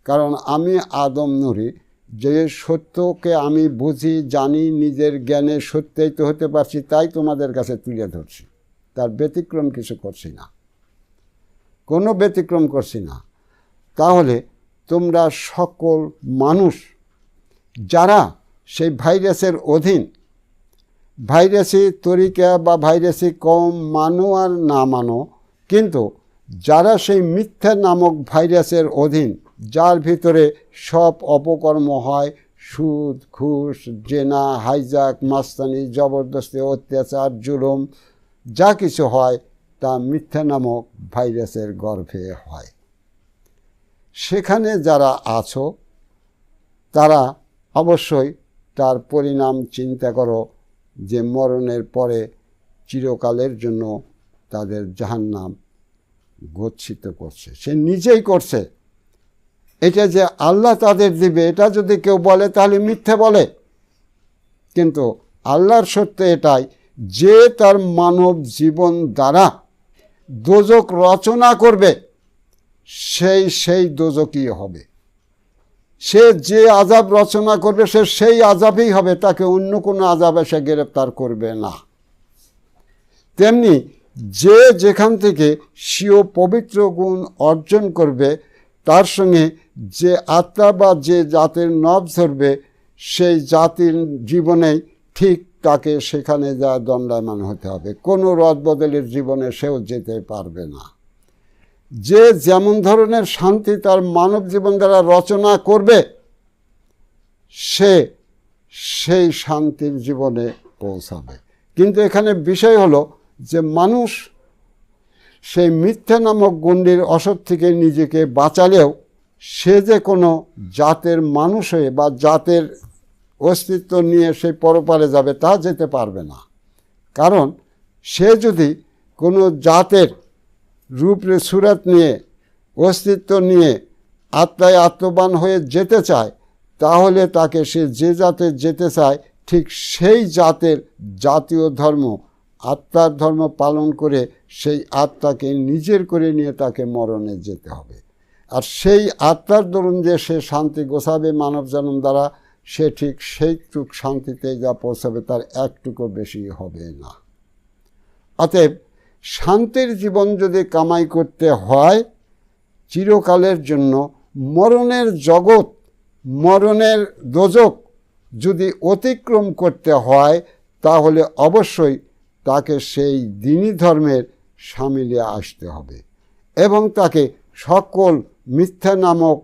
Speaker 1: কারণ আমি আদম নুরি, যে সত্যকে আমি বুঝি জানি, নিজের জ্ঞানে সত্যই তো হতে পারছি, তাই তোমাদের কাছে তুলে ধরছি। তার ব্যতিক্রম কিছু করছি না, কোনো ব্যতিক্রম করছি না। তাহলে তোমরা সকল মানুষ যারা সেই ভাইরাসের অধীন, ভাইরাসি তরিকা বা ভাইরাসি কম মানো আর না মানো, কিন্তু যারা সেই মিথ্যা নামক ভাইরাসের অধীন, যার ভিতরে সব অপকর্ম হয়, সুদ, ঘুষ, জেনা, হাইজাক, মাস্তানি, জবরদস্তি, অত্যাচার, জুলুম, যা কিছু হয় তা মিথ্যা নামক ভাইরাসের গর্ভে হয়। সেখানে যারা আছো তারা অবশ্যই তার পরিণাম চিন্তা করো, যে মরণের পরে চিরকালের জন্য তাদের জাহান্নাম গচ্ছিত করছে, সে নিজেই করছে। এটা যে আল্লাহ তাদের দিবে এটা যদি কেউ বলে তাহলে মিথ্যে বলে। কিন্তু আল্লাহর সত্য এটাই যে তার মানব জীবন দ্বারা দোজক রচনা করবে সেই দোজকই হবে। সে যে আযাব রচনা করবে সে সেই আযাবই হবে, তাকে অন্য কোনো আযাব এসে গ্রেপ্তার করবে না। তেমনি যে যেখান থেকে স্বীয় পবিত্র গুণ অর্জন করবে তার সঙ্গে যে আত্মা বা যে জাতির নব ধরবে সেই জাতির জীবনেই ঠিক তাকে সেখানে যা দণ্ডায়মান হতে হবে। কোনো রদবদলের জীবনে সেও যেতে পারবে না। যে যেমন ধরনের শান্তি তার মানব জীবন দ্বারা রচনা করবে সে সেই শান্তির জীবনে পৌঁছাবে। কিন্তু এখানে বিষয় হলো যে মানুষ সেই মিথ্যা নামক গণ্ডির অসৎ থেকে নিজেকে বাঁচালেও সে যে কোনো জাতের মানুষ হয়ে বা জাতের অস্তিত্ব নিয়ে সেই পরপারে যাবে তা যেতে পারবে না। কারণ সে যদি কোনো জাতের রূপ সুরাত নিয়ে অস্তিত্ব নিয়ে আত্মায় আত্মবান হয়ে যেতে চায়, তাহলে তাকে সে যে জাতে যেতে চায় ঠিক সেই জাতের জাতীয় ধর্ম, আত্মার ধর্ম পালন করে সেই আত্মাকে নিজের করে নিয়ে তাকে মরণে যেতে হবে। আর সেই আত্মার দরুন যে সে শান্তি গোছাবে মানব জন্ম দ্বারা, সে ঠিক সেইটুক শান্তিতে যা পৌঁছাবে তার একটুকু বেশি হবে না। অতএব শান্তির জীবন যদি কামাই করতে হয় চিরকালের জন্য, মরণের জগৎ, মরণের দোজক যদি অতিক্রম করতে হয়, তাহলে অবশ্যই তাকে সেই দ্বীনি ধর্মের সামিলে আসতে হবে এবং তাকে সকল মিথ্যা নামক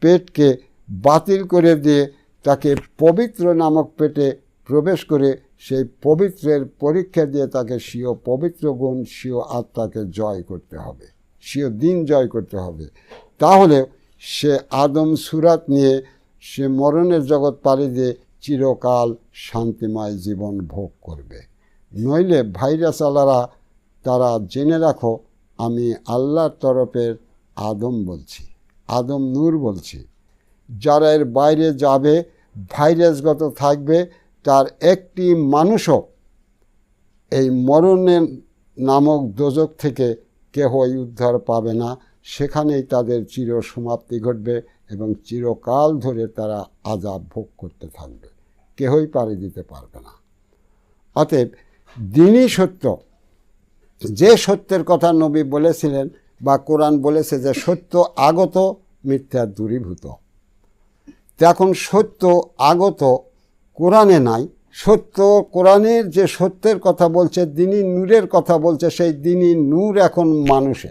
Speaker 1: পেটকে বাতিল করে দিয়ে তাকে পবিত্র নামক পেটে প্রবেশ করে সেই পবিত্রের পরীক্ষা দিয়ে তাকে স্বীয় পবিত্র গুণ, স্বীয় আত্মাকে জয় করতে হবে, স্বীয় দিন জয় করতে হবে। তাহলে সে আদম সুরাত নিয়ে সে মরণের জগৎ পাড়ি দিয়ে চিরকাল শান্তিময় জীবন ভোগ করবে। নইলে ভাইরাস আলারা তারা জেনে রাখো আমি আল্লাহর তরফের আদম বলছি, আদম নূর বলছি। যারা এর বাইরে যাবে ভাইরাসগত থাকবে, তার একটি মানুষও এই মরণের নামক দোজক থেকে কেহই উদ্ধার পাবে না। সেখানেই তাদের চির সমাপ্তি ঘটবে এবং চিরকাল ধরে তারা আযাব ভোগ করতে থাকবে, কেহই পাড়ি দিতে পারবে না। অতএব দ্বীনি সত্য, যে সত্যের কথা নবী বলেছিলেন বা কোরআন বলেছে যে সত্য আগত মিথ্যা দূরীভূত, এখন সত্য আগত কোরআনে নাই। সত্য কোরআনের যে সত্যের কথা বলছে, দ্বীনি নূরের কথা বলছে, সেই দ্বীনি নূর এখন মানুষে,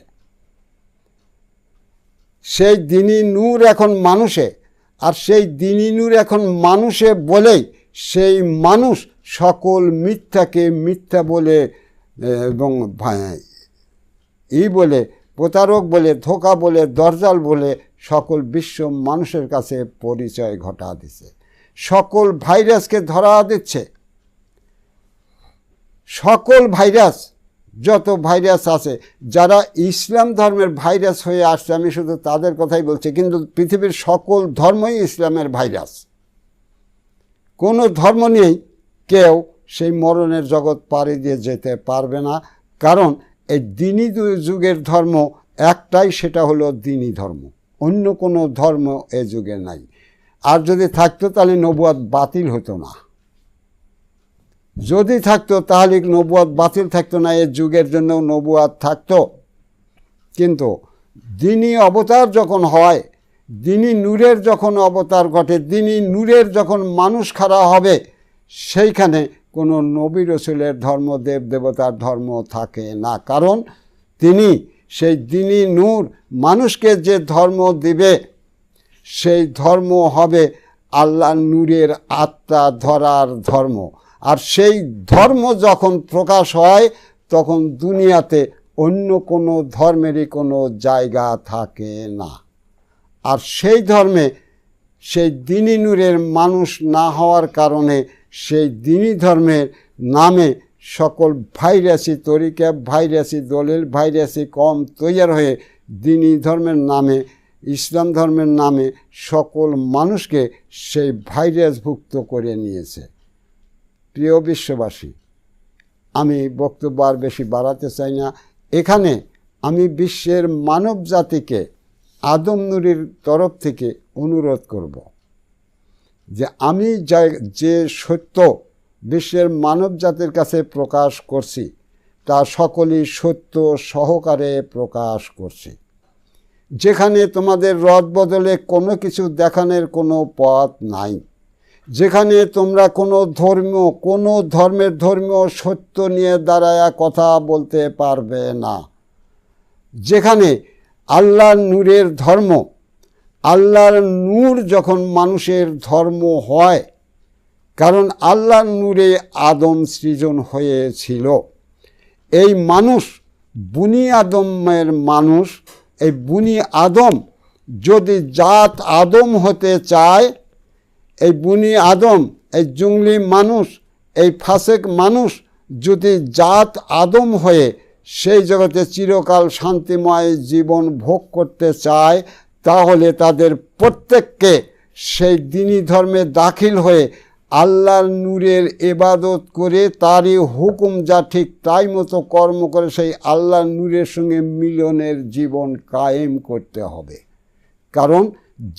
Speaker 1: সেই দ্বীনি নূর এখন মানুষে। আর সেই দ্বীনি নূর এখন মানুষে বলেই সেই মানুষ সকল মিথ্যাকে মিথ্যা বলে এবং বলে, প্রতারক বলে, ধোঁকা বলে, দরজাল বলে সকল বিশ্ব মানুষের কাছে পরিচয় ঘটা দিছে। সকল ভাইরাসকে ধরা দিচ্ছে। সকল ভাইরাস, যত ভাইরাস আছে, যারা ইসলাম ধর্মের ভাইরাস হয়ে আসছে, আমি শুধু তাদের কথাই বলছি, কিন্তু পৃথিবীর সকল ধর্মই ইসলামের ভাইরাস। কোনো ধর্ম নিয়েই কেউ সেই মরণের জগৎ পাড়ি দিয়ে যেতে পারবে না, কারণ এই দ্বীনি যুগের ধর্ম একটাই, সেটা হলো দ্বীনি ধর্ম। অন্য কোনো ধর্ম এ যুগে নাই। আর যদি থাকতো তাহলে নবুয়ত বাতিল হতো না। যদি থাকতো তাহলে নবুয়ত বাতিল থাকতো না, এ যুগের জন্য নবুয়ত থাকতো। কিন্তু দ্বীনি অবতার যখন হয়, দ্বীনি নূরের যখন অবতার ঘটে, দ্বীনি নূরের যখন মানুষ খাড়া হবে, সেইখানে কোনো নবী রসুলের ধর্ম, দেব দেবতার ধর্ম থাকে না। কারণ তিনি সেই দ্বীনি নূর মানুষকে যে ধর্ম দিবে, সেই ধর্ম হবে আল্লাহ নূরের আত্মা ধরার ধর্ম। আর সেই ধর্ম যখন প্রকাশ হয়, তখন দুনিয়াতে অন্য কোনো ধর্মেরই কোনো জায়গা থাকে না। আর সেই ধর্মে সেই দ্বীনি নূরের মানুষ না হওয়ার কারণে সেই দ্বীনি ধর্মের নামে সকল ভাইরাসি তরিকা, ভাইরাসি দলিল, ভাইরাসি কম তৈরি হয়ে দ্বীনি ধর্মের নামে, ইসলাম ধর্মের নামে সকল মানুষকে সেই ভাইরাসভুক্ত করে নিয়েছে। প্রিয় বিশ্ববাসী, আমি বক্তব্য আর বেশি বাড়াতে চাই না। এখানে আমি বিশ্বের মানব জাতিকে আদম নূরের তরফ থেকে অনুরোধ করব যে আমি যে সত্য বিশ্বের মানব জাতির কাছে প্রকাশ করছি, তা সকলেই সত্য সহকারে প্রকাশ করছি। যেখানে তোমাদের রদ বদলে কোনো কিছু দেখানোর কোনো পথ নাই, যেখানে তোমরা কোনো ধর্মের ধর্মীয় সত্য নিয়ে দাঁড়ায়া কথা বলতে পারবে না, যেখানে আল্লাহর নূরের ধর্ম, আল্লাহর নূর যখন মানুষের ধর্ম হয়, কারণ আল্লাহর নূরে আদম সৃজন হয়েছিল। এই মানুষ বুনি আদমের মানুষ, এই বুনি আদম যদি জাত আদম হতে চায়, এই বুনি আদম, এই জঙ্গলি মানুষ, এই ফাসেক মানুষ যদি জাত আদম হয়ে সেই জগতে চিরকাল শান্তিময় জীবন ভোগ করতে চায়, তাহলে তাদের প্রত্যেককে সেই দ্বীনি ধর্মে দাখিল হয়ে আল্লাহর নূরের ইবাদত করে, তারই হুকুম যা ঠিক তাই মতো কর্ম করে সেই আল্লাহর নূরের সঙ্গে মিলনের জীবন কায়েম করতে হবে। কারণ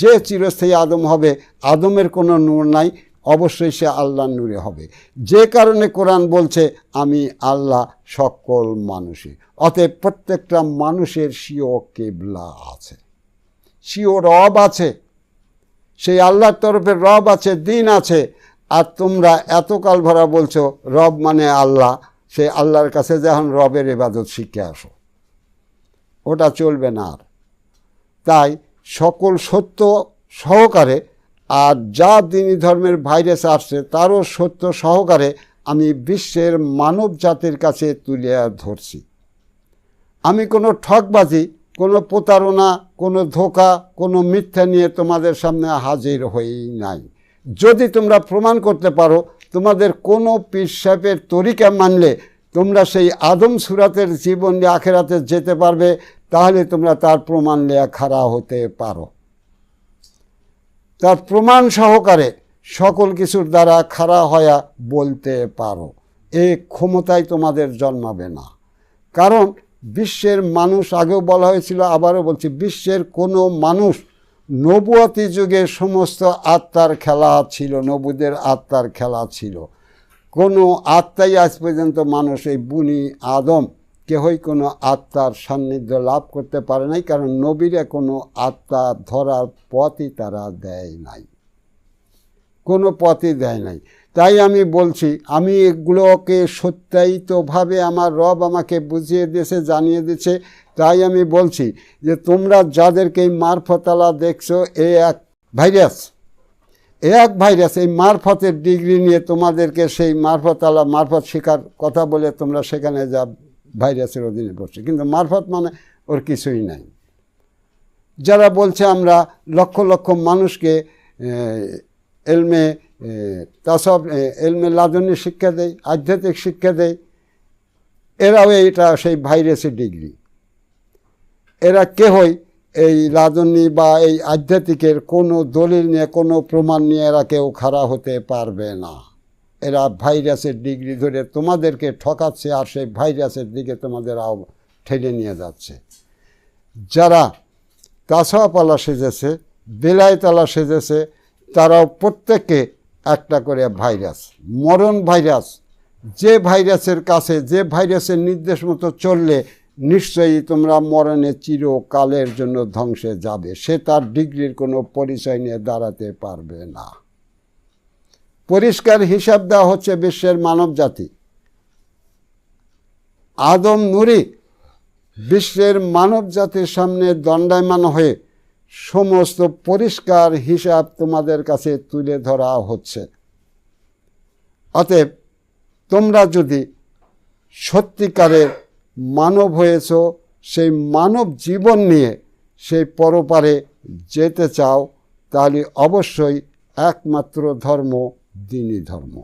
Speaker 1: যে চিরস্থায়ী আদম হবে, আদমের কোনো নূর নাই, অবশ্যই সে আল্লাহর নূরে হবে। যে কারণে কোরআন বলছে আমি আল্লাহ সকল মানুষই। অতএব প্রত্যেকটা মানুষের স্বীয় কিবলা আছে, স্বীয় রব আছে, সেই আল্লাহর তরফের রব আছে, দিন আছে। আর তোমরা এতকাল ভরা বলছো রব মানে আল্লাহ, সেই আল্লাহর কাছে যখন রবের ইবাদত শিখে আসো, ওটা চলবে না। আর তাই সকল সত্য সহকারে, আর যা দ্বীনি ধর্মের ভাইরাস আসছে তারও সত্য সহকারে আমি বিশ্বের মানব জাতির কাছে তুলে ধরছি। আমি কোনো ঠকবাজি, কোনো প্রতারণা, কোনো ধোঁকা, কোনো মিথ্যা নিয়ে তোমাদের সামনে হাজির হই নাই। যদি তোমরা প্রমাণ করতে পারো তোমাদের কোনো পীর সাহেবের তরিকা মানলে তোমরা সেই আদম সুরাতের জীবন নিয়ে আখেরাতে যেতে পারবে, তাহলে তোমরা তার প্রমাণ নিয়ে খাড়া হতে পারো। তার প্রমাণ সহকারে সকল কিছুর দ্বারা খাড়া হয়ে বলতে পারো। এই ক্ষমতায় তোমাদের জন্মাবে না। কারণ বিশ্বের মানুষ, আগেও বলা হয়েছিল, আবারও বলছি, বিশ্বের কোনো মানুষ, নবুয়তি যুগে সমস্ত আত্মার খেলা ছিল, নবুদের আত্মার খেলা ছিল। কোনো আত্মাই আজ পর্যন্ত মানুষ, এই বুনি আদম কেহই কোনো আত্মার সান্নিধ্য লাভ করতে পারে নাই, কারণ নবীরা কোনো আত্মা ধরার পথই তারা দেয় নাই, কোনো পথই দেয় নাই। তাই আমি বলছি, আমি এগুলোকে সত্যায়িতভাবে আমার রব আমাকে বুঝিয়ে দিয়েছে, জানিয়ে দিচ্ছে। তাই আমি বলছি যে তোমরা যাদেরকে এই মারফতালা দেখছো, এই এক ভাইরাস, এই মারফতের ডিগ্রি নিয়ে তোমাদেরকে সেই মারফতালা, মারফত শেখার কথা বলে তোমরা সেখানে যা ভাইরাসের অধীনে পড়ছে, কিন্তু মারফত মানে ওর কিছুই নাই। যারা বলছে আমরা লক্ষ লক্ষ মানুষকে এলমে তাসব এলমে লাদুনি শিক্ষা দেয়, আধ্যাত্মিক শিক্ষা দেয়, এরাও এটা সেই ভাইরাসের ডিগ্রি। এরা কেহই এই লাদুনি বা এই আধ্যাত্মিকের কোনো দলিল নিয়ে, কোনো প্রমাণ নিয়ে এরা কেউ খাড়া হতে পারবে না। এরা ভাইরাসের ডিগ্রি ধরে তোমাদেরকে ঠকাচ্ছে, আর সেই ভাইরাসের দিকে তোমাদের ঠেলে নিয়ে যাচ্ছে। যারা তাসাওয়াফওয়ালা সেজেছে, বেলায়েতওয়ালা সেজেছে, তারাও প্রত্যেকে একটা করে ভাইরাস, মরণ ভাইরাস। যে ভাইরাসের কাছে, যে ভাইরাসের নির্দেশ মতো চললে নিশ্চয়ই তোমরা মরণে চিরকালের জন্য ধ্বংসে যাবে, সে তার ডিগ্রির কোনো পরিচয় নিয়ে দাঁড়াতে পারবে না। পরিষ্কার হিসাব দেওয়া হচ্ছে বিশ্বের মানব জাতি। আদম নূরি বিশ্বের মানব জাতির সামনে দণ্ডায়মান হয়ে সমস্ত পরিষ্কার হিসাব তোমাদের কাছে তুলে ধরা হচ্ছে। অতএব তোমরা যদি সত্যিকারের মানব হয়েছ, সেই মানব জীবন নিয়ে সেই পরপারে যেতে চাও, তাহলে অবশ্যই একমাত্র ধর্ম দ্বীনি ধর্ম।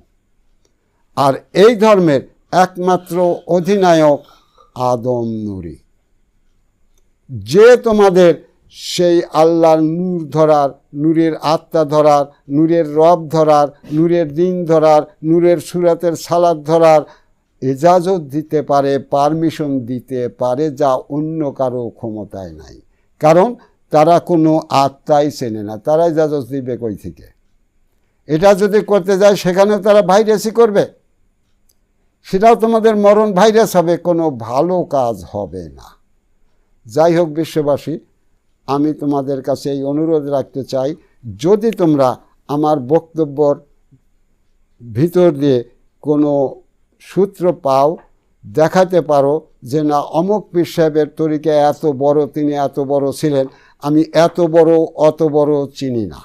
Speaker 1: আর এই ধর্মের একমাত্র অধিনায়ক আদম নূরি, যে তোমাদের সেই আল্লাহর নূর ধরার, নূরের আত্মা ধরার, নূরের রব ধরার, নূরের দিন ধরার, নূরের সুরাতের সালাত ধরার ইজাজত দিতে পারে, পারমিশন দিতে পারে, যা অন্য কারো ক্ষমতায় নাই। কারণ তারা কোনো আত্মাই চেনে না, তারা ইজাজত দিবে কই থেকে? এটা যদি করতে যায় সেখানেও তারা ভাইরাসই করবে, সেটাও তোমাদের মরণ ভাইরাস হবে, কোনো ভালো কাজ হবে না। যাই হোক বিশ্ববাসী, আমি তোমাদের কাছে এই অনুরোধ রাখতে চাই, যদি তোমরা আমার বক্তব্যর ভিতর দিয়ে কোনো সূত্র পাও, দেখাতে পারো যে না অমুক পীর সাহেবের তরিকা এত বড়, তিনি এত বড় ছিলেন, আমি এত বড় অত বড় চিনি না।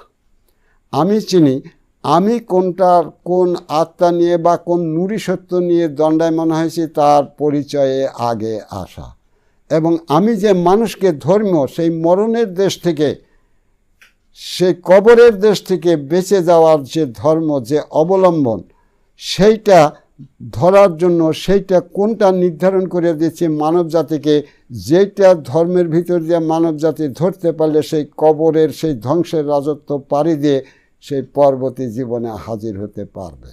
Speaker 1: আমি চিনি আমি কোনটার কোন আত্মা নিয়ে বা কোন নুরি সত্য নিয়ে দণ্ডায়মান হয়েছি তার পরিচয়ে আগে আসা, এবং আমি যে মানুষকে ধর্ম সেই মরণের দেশ থেকে, সেই কবরের দেশ থেকে বেঁচে যাওয়ার যে ধর্ম, যে অবলম্বন, সেইটা ধরার জন্য সেইটা কোনটা নির্ধারণ করে দিচ্ছে মানব জাতিকে, যেটা ধর্মের ভিতর দিয়ে মানব জাতি ধরতে পারলে সেই কবরের সেই ধ্বংসের রাজত্ব পাড়ি দিয়ে সেই পরবর্তী জীবনে হাজির হতে পারবে।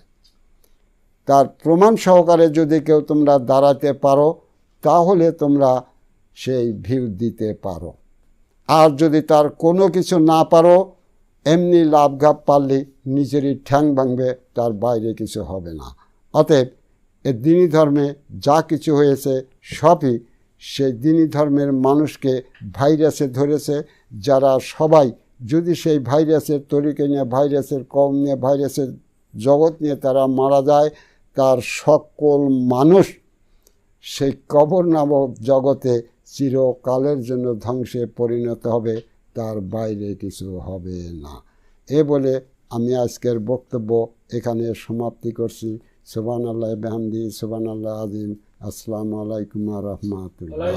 Speaker 1: তার প্রমাণ সহকারে যদি কেউ তোমরা দাঁড়াতে পারো, তাহলে তোমরা সেই ভিউ দিতে পারো। আর যদি তার কোনো কিছু না পারো, এমনি লাভঘাপ পারলে নিজেরই ঠ্যাং ভাঙবে, তার বাইরে কিছু হবে না। অতএব এ দ্বীনি ধর্মে যা কিছু হয়েছে সবই সেই দ্বীনি ধর্মের মানুষকে ভাইরাসে ধরেছে, যারা সবাই যদি সেই ভাইরাসের তরিকা নিয়ে, ভাইরাসের কম নিয়ে, ভাইরাসের জগৎ নিয়ে তারা মারা যায়, তার সকল মানুষ সেই কবর নামক জগতে চিরকালের জন্য ধ্বংসে পরিণত হবে, তার বাইরে কিছু হবে না। এ বলে আমি আজকের বক্তব্য এখানে সমাপ্তি করছি। সুবহানাল্লাহি বিহামদিহি, সুবহানাল্লাহ আযীম। আসসালামু আলাইকুম ওয়া রাহমাতুল্লাহ।